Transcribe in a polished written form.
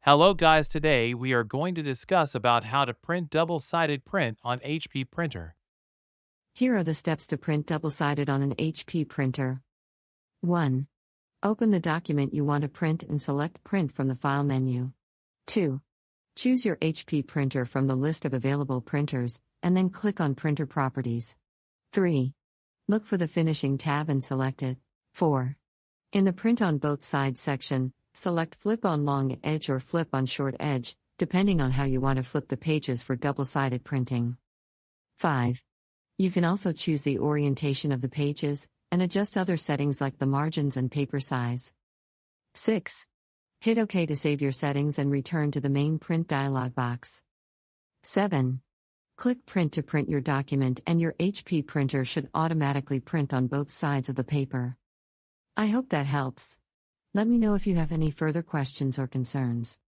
Hello guys, today we are going to discuss about how to print double-sided print on HP printer. Here are the steps to print double-sided on an HP printer. 1. Open the document you want to print and select Print from the File menu. 2. Choose your HP printer from the list of available printers, and then click on Printer Properties. 3. Look for the Finishing tab and select it. 4. In the Print on Both Sides section, select Flip on Long Edge or Flip on Short Edge, depending on how you want to flip the pages for double-sided printing. 5. You can also choose the orientation of the pages, and adjust other settings like the margins and paper size. 6. Hit OK to save your settings and return to the main print dialog box. 7. Click Print to print your document and your HP printer should automatically print on both sides of the paper. I hope that helps. Let me know if you have any further questions or concerns.